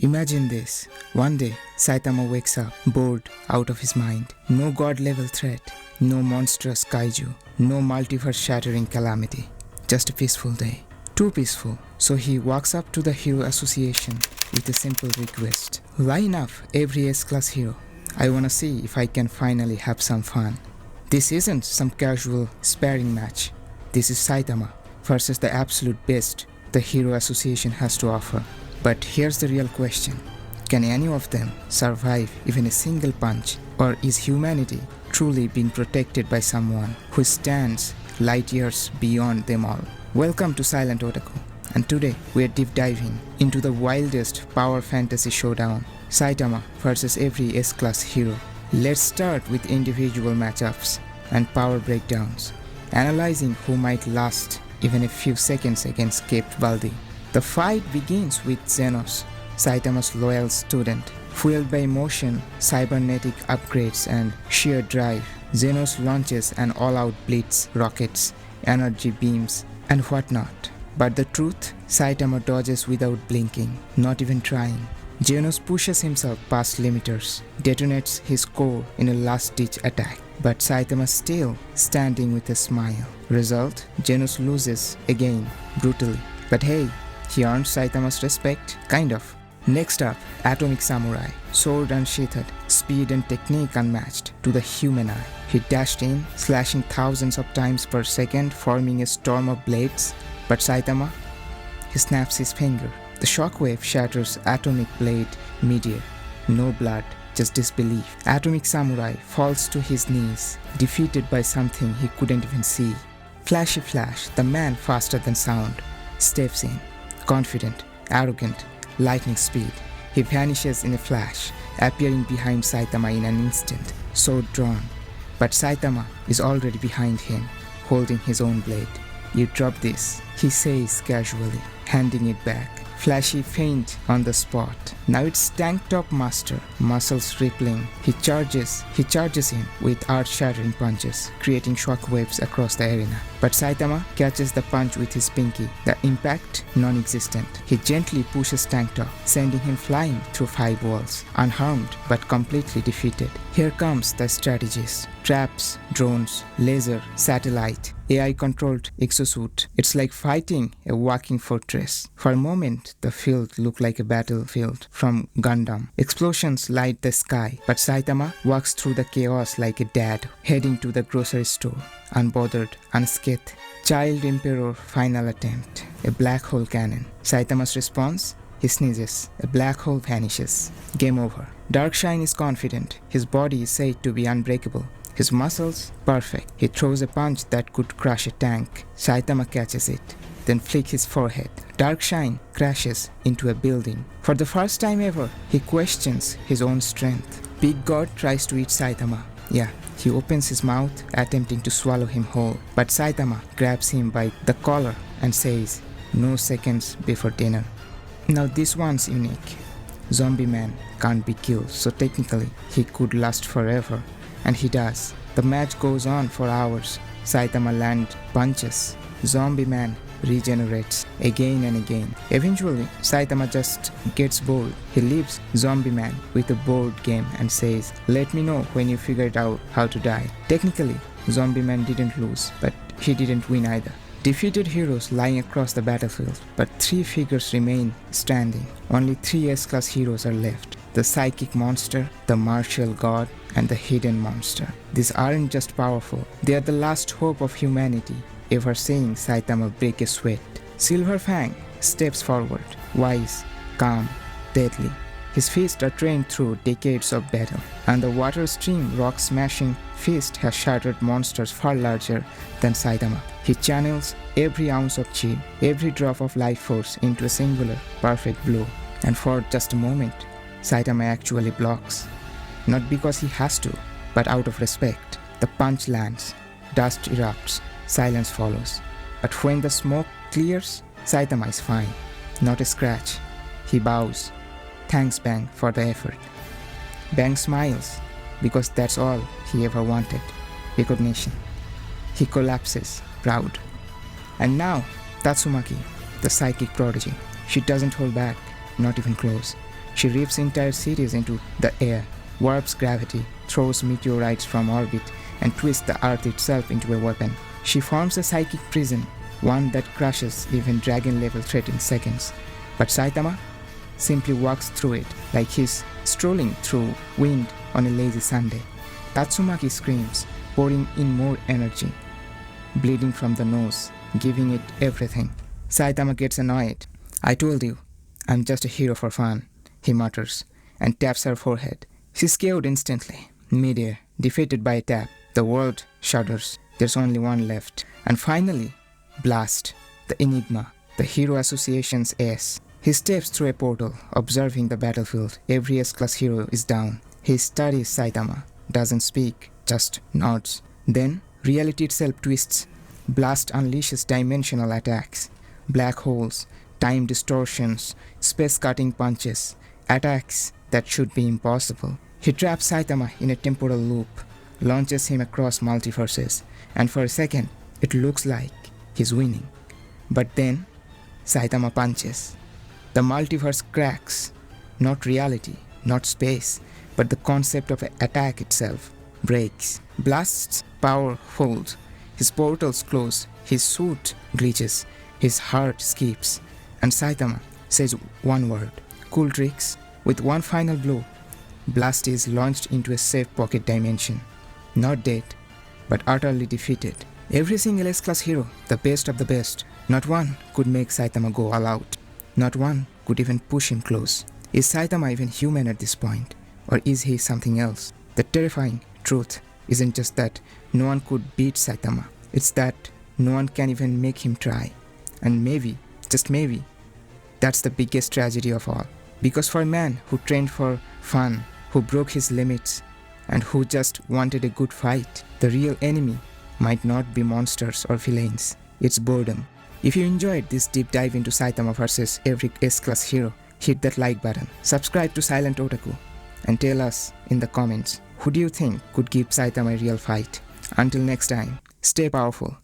Imagine this. One day, Saitama wakes up, bored out of his mind. No god-level threat, no monstrous kaiju, no multiverse-shattering calamity. Just a peaceful day. Too peaceful, so he walks up to the Hero Association with a simple request. Line up every S-class hero. I wanna see if I can finally have some fun. This isn't some casual sparring match. This is Saitama versus the absolute best the Hero Association has to offer. But here's the real question. Can any of them survive even a single punch? Or is humanity truly being protected by someone who stands light years beyond them all? Welcome to Silent Otaku, and today we are deep diving into the wildest power fantasy showdown, Saitama versus every S-class hero. Let's start with individual matchups and power breakdowns, analyzing who might last even a few seconds against Cape Baldi. The fight begins with Genos, Saitama's loyal student. Fueled by emotion, cybernetic upgrades and sheer drive, Genos launches an all-out blitz, rockets, energy beams, and whatnot. But the truth, Saitama dodges without blinking, not even trying. Genos pushes himself past limiters, detonates his core in a last-ditch attack. But Saitama still standing with a smile. Result, Genos loses again, brutally. But hey, he earned Saitama's respect, kind of. Next up, Atomic Samurai. Sword unsheathed, speed and technique unmatched to the human eye. He dashed in, slashing thousands of times per second, forming a storm of blades. But Saitama, he snaps his finger. The shockwave shatters Atomic Blade midair. No blood, just disbelief. Atomic Samurai falls to his knees, defeated by something he couldn't even see. Flashy Flash, the man faster than sound, steps in. Confident, arrogant, lightning speed. He vanishes in a flash, appearing behind Saitama in an instant, sword drawn. But Saitama is already behind him, holding his own blade. You drop this, he says casually, handing it back. Flashy feint on the spot. Now it's Tank Top Master, muscles rippling. He charges in with earth-shattering punches, creating shockwaves across the arena. But Saitama catches the punch with his pinky, the impact non-existent. He gently pushes Tank Top, sending him flying through 5 walls, unharmed but completely defeated. Here comes the strategies. Traps, drones, laser, satellite, AI-controlled exosuit. It's like fighting a walking fortress. For a moment, the field looked like a battlefield from Gundam. Explosions light the sky, but Saitama walks through the chaos like a dad, heading to the grocery store, unbothered, unscathed. Child Emperor final attempt. A black hole cannon. Saitama's response? He sneezes. A black hole vanishes. Game over. Darkshine is confident. His body is said to be unbreakable. His muscles? Perfect. He throws a punch that could crush a tank. Saitama catches it, then flicks his forehead. Darkshine crashes into a building. For the first time ever, he questions his own strength. Big God tries to eat Saitama. Yeah, he opens his mouth, attempting to swallow him whole. But Saitama grabs him by the collar and says, "No seconds before dinner." Now this one's unique. Zombie Man can't be killed, so technically he could last forever. And he does. The match goes on for hours. Saitama lands punches. Zombie Man regenerates again and again. Eventually, Saitama just gets bored. He leaves Zombie Man with a board game and says, "Let me know when you figured out how to die." Technically, Zombie Man didn't lose, but he didn't win either. Defeated heroes lying across the battlefield, but 3 figures remain standing. Only 3 S-class heroes are left. The psychic monster, the martial god, and the hidden monster. These aren't just powerful, they are the last hope of humanity ever seeing Saitama break a sweat. Silver Fang steps forward, wise, calm, deadly. His fists are trained through decades of battle, and the water stream rock-smashing fist has shattered monsters far larger than Saitama. He channels every ounce of chi, every drop of life force into a singular, perfect blow. And for just a moment, Saitama actually blocks. Not because he has to, but out of respect. The punch lands, dust erupts, silence follows. But when the smoke clears, Saitama is fine. Not a scratch. He bows. Thanks Bang for the effort. Bang smiles, because that's all he ever wanted. Recognition. He collapses, proud. And now, Tatsumaki, the psychic prodigy. She doesn't hold back, not even close. She rips entire cities into the air, warps gravity, throws meteorites from orbit, and twists the earth itself into a weapon. She forms a psychic prison, one that crushes even dragon-level threat in seconds. But Saitama simply walks through it like he's strolling through wind on a lazy Sunday. Tatsumaki screams, pouring in more energy, bleeding from the nose, giving it everything. Saitama gets annoyed. "I told you, I'm just a hero for fun," he mutters, and taps her forehead. She's KO'd instantly, midair, defeated by a tap. The world shudders. There's only one left. And finally, Blast, the Enigma, the Hero Association's ace. He steps through a portal, observing the battlefield. Every S-class hero is down. He studies Saitama, doesn't speak, just nods. Then, reality itself twists. Blast unleashes dimensional attacks. Black holes, time distortions, space-cutting punches, attacks that should be impossible. He traps Saitama in a temporal loop, launches him across multiverses, and for a second, it looks like he's winning. But then, Saitama punches. The multiverse cracks. Not reality, not space, but the concept of an attack itself breaks. Blast's power folds. His portals close. His suit glitches. His heart skips. And Saitama says one word. Cool tricks. With one final blow, Blast is launched into a safe pocket dimension. Not dead, but utterly defeated. Every single S-class hero, the best of the best, not one could make Saitama go all out. Not one could even push him close. Is Saitama even human at this point? Or is he something else? The terrifying truth isn't just that no one could beat Saitama. It's that no one can even make him try. And maybe, just maybe, that's the biggest tragedy of all. Because for a man who trained for fun, who broke his limits, and who just wanted a good fight, the real enemy might not be monsters or villains. It's boredom. If you enjoyed this deep dive into Saitama versus every S-class hero, hit that like button. Subscribe to Silent Otaku and tell us in the comments, who do you think could give Saitama a real fight? Until next time, stay powerful.